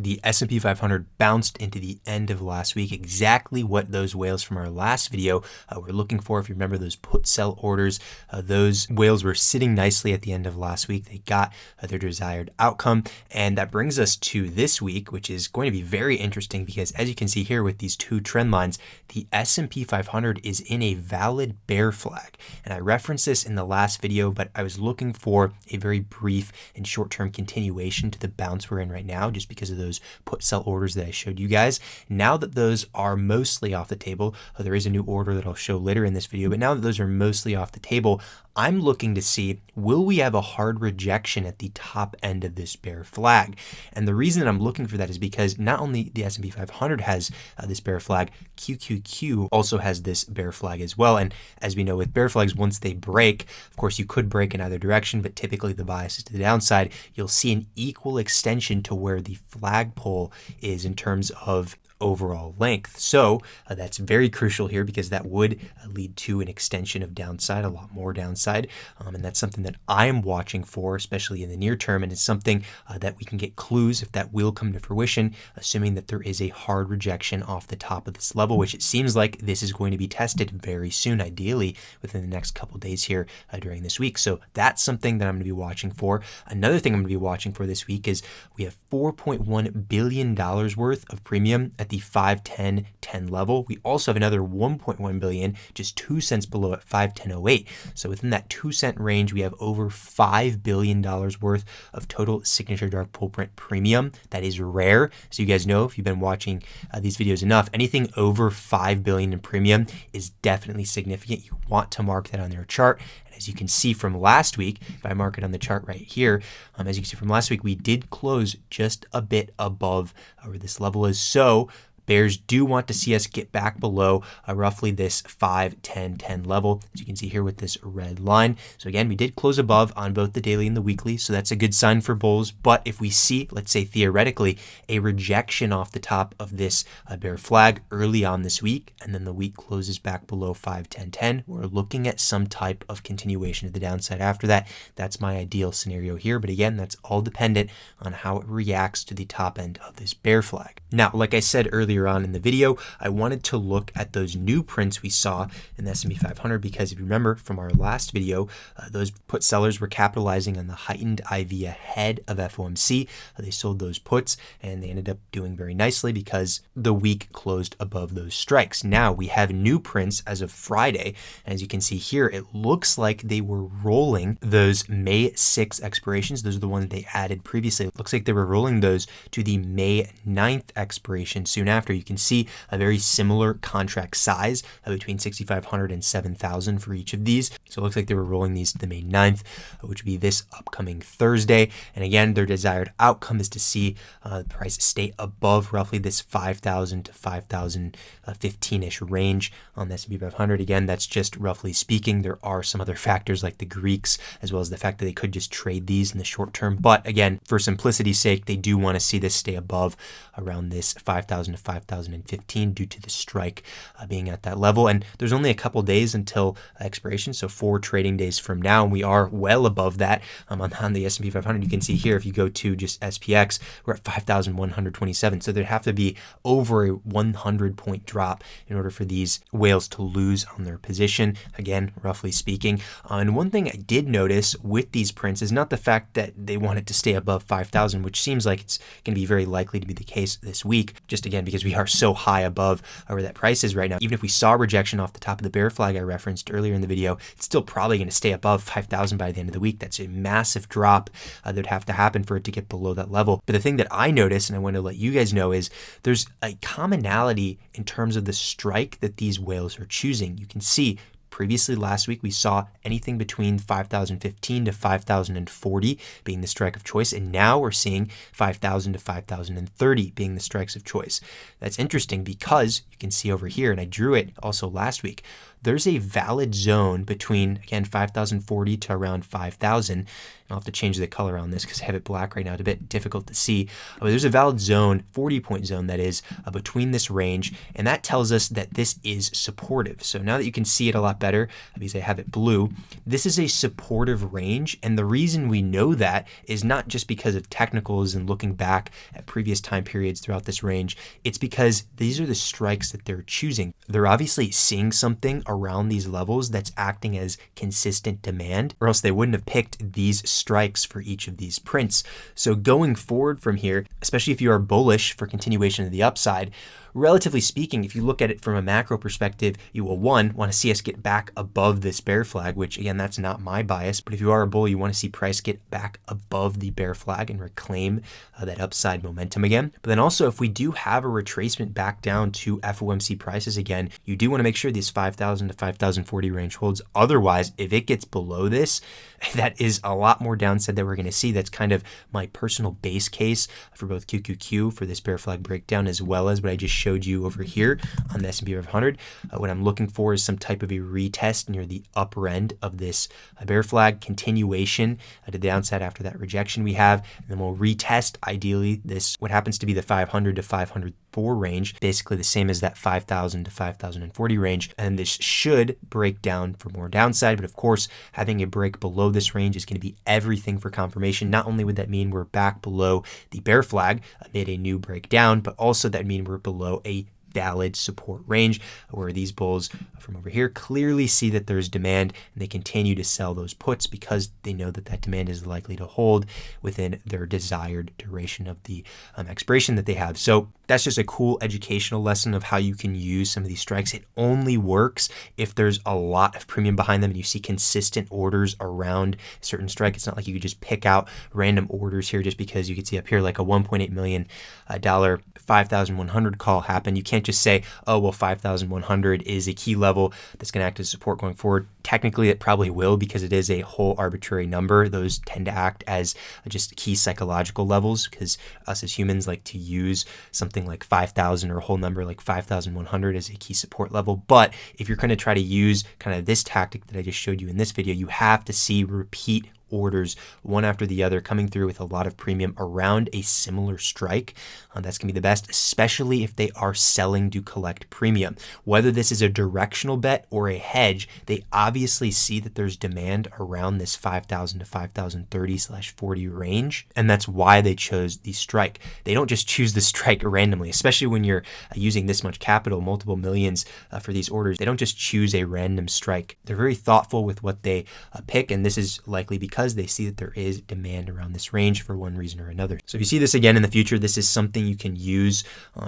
the S&P 500 bounced into the end of last week, exactly what those whales from our last video were looking for. If you remember those put sell orders, those whales were sitting nicely at the end of last week. They got their desired outcome. And that brings us to this week, which is going to be very interesting because as you can see here with these two trend lines, the S&P 500 is in a valid bear flag. And I referenced this in the last video, but I was looking for a very brief and short-term continuation to the bounce we're in right now, just because of those put sell orders that I showed you guys. Now that those are mostly off the table, there is a new order that I'll show later in this video, but now that those are mostly off the table, I'm looking to see, will we have a hard rejection at the top end of this bear flag? And the reason that I'm looking for that is because not only the S&P 500 has this bear flag, QQQ also has this bear flag as well. And as we know with bear flags, once they break, of course you could break in either direction, but typically the bias is to the downside. You'll see an equal extension to where the flagpole is in terms of overall length. So that's very crucial here because that would lead to an extension of downside, a lot more downside. And that's something that I'm watching for, especially in the near term. And it's something that we can get clues if that will come to fruition, assuming that there is a hard rejection off the top of this level, which it seems like this is going to be tested very soon, ideally within the next couple of days here during this week. So that's something that I'm going to be watching for. Another thing I'm going to be watching for this week is we have $4.1 billion worth of premium at the 5, 10, 10 level. We also have another 1.1 billion, just 2 cents below at 5.1008. So within that 2 cent range, we have over $5 billion worth of total signature dark pool print premium. That is rare. So you guys know, if you've been watching these videos enough, anything over 5 billion in premium is definitely significant. You want to mark that on your chart. As you can see from last week, if I mark it on the chart right here, as you can see from last week, we did close just a bit above where this level is. So bears do want to see us get back below roughly this 5, 10, 10 level, as you can see here with this red line. So again, we did close above on both the daily and the weekly, so that's a good sign for bulls. But if we see, let's say theoretically, a rejection off the top of this bear flag early on this week, and then the week closes back below 5, 10, 10, we're looking at some type of continuation to the downside after that. That's my ideal scenario here. But again, that's all dependent on how it reacts to the top end of this bear flag. Now, like I said earlier on in the video, I wanted to look at those new prints we saw in the S&P 500 because if you remember from our last video, those put sellers were capitalizing on the heightened IV ahead of FOMC. They sold those puts and they ended up doing very nicely because the week closed above those strikes. Now we have new prints as of Friday, and as you can see here, it looks like they were rolling those May 6 expirations. Those are the ones they added previously. It looks like they were rolling those to the May 9th expiration soon after. You can see a very similar contract size between 6,500 and 7,000 for each of these. So it looks like they were rolling these to the May 9th, which would be this upcoming Thursday. And again, their desired outcome is to see the price stay above roughly this 5,000 to 5,015-ish range on the S&P 500. Again, that's just roughly speaking. There are some other factors like the Greeks, as well as the fact that they could just trade these in the short term. But again, for simplicity's sake, they do want to see this stay above around this 5,000 to 5,015 due to the strike being at that level. And there's only a couple days until expiration, so 4 trading days from now, and we are well above that on the S&P 500. You can see here, if you go to just SPX, we're at 5,127. So there'd have to be over a 100-point drop in order for these whales to lose on their position, again, roughly speaking. And one thing I did notice with these prints is not the fact that they wanted to stay above 5,000, which seems like it's going to be very likely to be the case this week, just again, because we are so high above where that price is right now. Even if we saw rejection off the top of the bear flag I referenced earlier in the video, it's still probably going to stay above 5,000 by the end of the week. That's a massive drop that would have to happen for it to get below that level. But the thing that I noticed, and I want to let you guys know, is there's a commonality in terms of the strike that these whales are choosing. You can see previously last week, we saw anything between 5,015 to 5,040 being the strike of choice. And now we're seeing 5,000 to 5,030 being the strikes of choice. That's interesting because you can see over here, and I drew it also last week, there's a valid zone between, again, 5,040 to around 5,000. I'll have to change the color on this because I have it black right now. It's a bit difficult to see. But there's a valid zone, 40-point zone that is, between this range, and that tells us that this is supportive. So now that you can see it a lot better, because I have it blue, this is a supportive range, and the reason we know that is not just because of technicals and looking back at previous time periods throughout this range. It's because these are the strikes that they're choosing. They're obviously seeing something around these levels that's acting as consistent demand, or else they wouldn't have picked these strikes for each of these prints. So going forward from here, especially if you are bullish for continuation of the upside, relatively speaking, if you look at it from a macro perspective, you will, one, want to see us get back above this bear flag, which again, that's not my bias, but if you are a bull, you want to see price get back above the bear flag and reclaim that upside momentum again. But then also, if we do have a retracement back down to FOMC prices again, you do want to make sure this 5,000 to 5,040 range holds. Otherwise, if it gets below this, that is a lot more downside that we're going to see. That's kind of my personal base case for both QQQ for this bear flag breakdown, as well as what I just showed you over here on the S&P 500. What I'm looking for is some type of a retest near the upper end of this bear flag, continuation to the downside after that rejection we have, and then we'll retest ideally this, what happens to be the 500 to 504 range, basically the same as that 5,000 to 5,040 range, and this should break down for more downside. But of course, having a break below this range is going to be everything for confirmation. Not only would that mean we're back below the bear flag, made a new breakdown, but also that mean we're below a valid support range where these bulls from over here clearly see that there's demand, and they continue to sell those puts because they know that that demand is likely to hold within their desired duration of the expiration that they have. So that's just a cool educational lesson of how you can use some of these strikes. It only works if there's a lot of premium behind them and you see consistent orders around a certain strike. It's not like you could just pick out random orders here just because you can see up here like a $1.8 million 5,100 call happened. You can't just say, oh, well, 5,100 is a key level that's going to act as support going forward. Technically, it probably will because it is a whole arbitrary number. Those tend to act as just key psychological levels because us as humans like to use something like 5,000 or a whole number like 5,100 as a key support level. But if you're going to try to use kind of this tactic that I just showed you in this video, you have to see repeat orders one after the other coming through with a lot of premium around a similar strike. That's going to be the best, especially if they are selling to collect premium. Whether this is a directional bet or a hedge, they obviously see that there's demand around this 5,000 to 5,030/40 range, and that's why they chose the strike. They don't just choose the strike randomly, especially when you're using this much capital, multiple millions for these orders. They don't just choose a random strike. They're very thoughtful with what they pick, and this is likely because they see that there is demand around this range for one reason or another. So if you see this again in the future, this is something you can use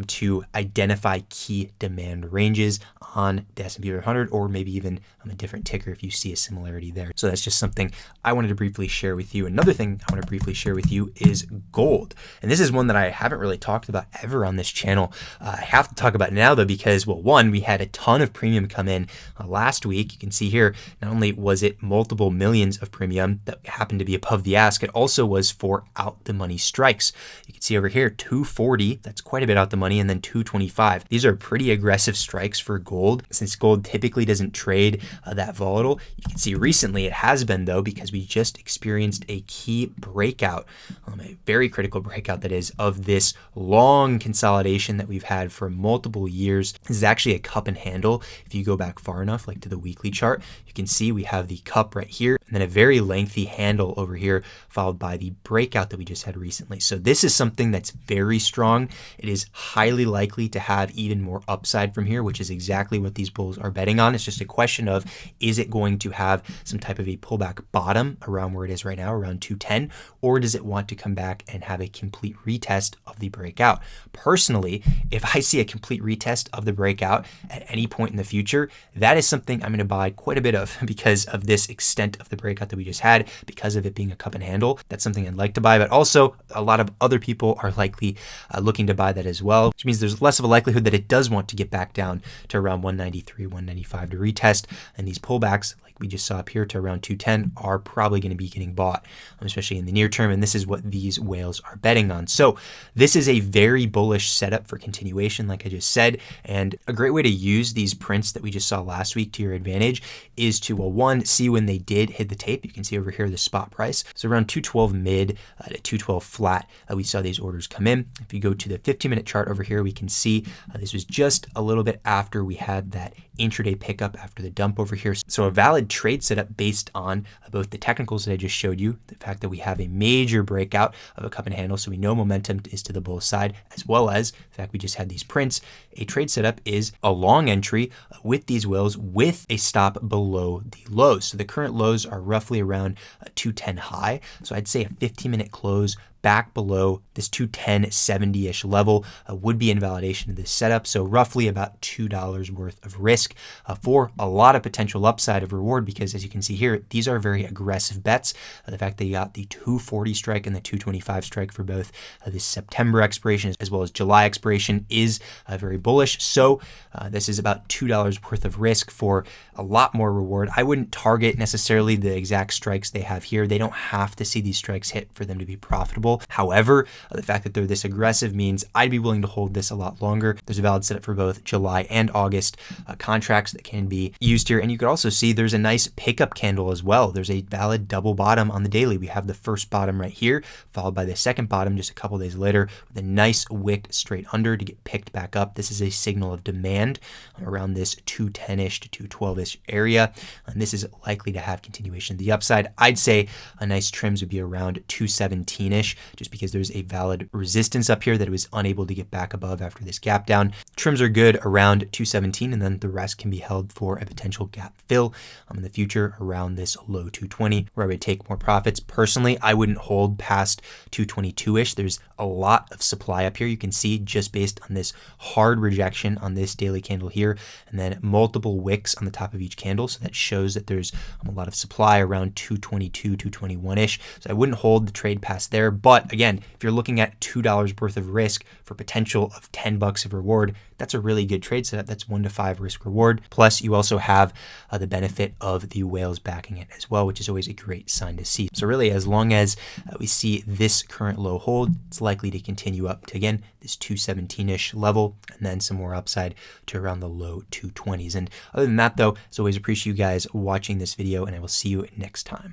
to identify key demand ranges on the S&P 500 or maybe even a different ticker if you see a similarity there. So that's just something I wanted to briefly share with you. Another thing I want to briefly share with you is gold. And this is one that I haven't really talked about ever on this channel. I have to talk about it now though because, well, one, we had a ton of premium come in last week. You can see here, not only was it multiple millions of premium that happened to be above the ask, it also was for out the money strikes. You can see over here 240, that's quite a bit out the money, and then 225. These are pretty aggressive strikes for gold. Since gold typically doesn't trade that volatile, you can see recently it has been though because we just experienced a key breakout, a very critical breakout that is of this long consolidation that we've had for multiple years. This is actually a cup and handle. If you go back far enough, like to the weekly chart, you can see we have the cup right here and then a very lengthy handle over here followed by the breakout that we just had recently. So this is something that's very strong. It is highly likely to have even more upside from here, which is exactly what these bulls are betting on. It's just a question of, is it going to have some type of a pullback bottom around where it is right now, around 210, or does it want to come back and have a complete retest of the breakout? Personally, if I see a complete retest of the breakout at any point in the future, that is something I'm going to buy quite a bit of because of this extent of the breakout that we just had because of it being a cup and handle. That's something I'd like to buy, but also a lot of other people are likely looking to buy that as well, which means there's less of a likelihood that it does want to get back down to around 193, 195 to retest. And these pullbacks, like we just saw up here to around 210, are probably going to be getting bought, especially in the near term. And this is what these whales are betting on. So this is a very bullish setup for continuation, like I just said. And a great way to use these prints that we just saw last week to your advantage is to, well, one, see when they did hit the tape. You can see over here the spot price. So around 212 mid to 212 flat, we saw these orders come in. If you go to the 15-minute chart over here, we can see this was just a little bit after we had that intraday pickup after the dump over here. So a valid trade setup based on both the technicals that I just showed you, the fact that we have a major breakout of a cup and handle, so we know momentum is to the bull side, as well as the fact we just had these prints. A trade setup is a long entry with these whales with a stop below the lows. So the current lows are roughly around 210 high. So I'd say a 15-minute close back below this 210.70-ish level would be invalidation of this setup. So roughly about $2 worth of risk for a lot of potential upside of reward, because as you can see here, these are very aggressive bets. The fact that you got the 240 strike and the 225 strike for both this September expiration as well as July expiration is very bullish. So this is about $2 worth of risk for a lot more reward. I wouldn't target necessarily the exact strikes they have here. They don't have to see these strikes hit for them to be profitable. However, the fact that they're this aggressive means I'd be willing to hold this a lot longer. There's a valid setup for both July and August contracts that can be used here. And you could also see there's a nice pickup candle as well. There's a valid double bottom on the daily. We have the first bottom right here, followed by the second bottom just a couple days later with a nice wick straight under to get picked back up. This is a signal of demand around this 210-ish to 212-ish area. And this is likely to have continuation to the upside. I'd say a nice trims would be around 217-ish. Just because there's a valid resistance up here that it was unable to get back above after this gap down. Trims are good around 217, and then the rest can be held for a potential gap fill in the future around this low 220, where I would take more profits. Personally, I wouldn't hold past 222-ish. There's a lot of supply up here. You can see just based on this hard rejection on this daily candle here, and then multiple wicks on the top of each candle. So that shows that there's a lot of supply around 222, 221-ish. So I wouldn't hold the trade past there. But again, if you're looking at $2 worth of risk for potential of $10 of reward, that's a really good trade setup. That's 1 to 5 risk reward. Plus, you also have the benefit of the whales backing it as well, which is always a great sign to see. So really, as long as we see this current low hold, it's likely to continue up to, again, this 217-ish level, and then some more upside to around the low 220s. And other than that, though, as always, appreciate you guys watching this video, and I will see you next time.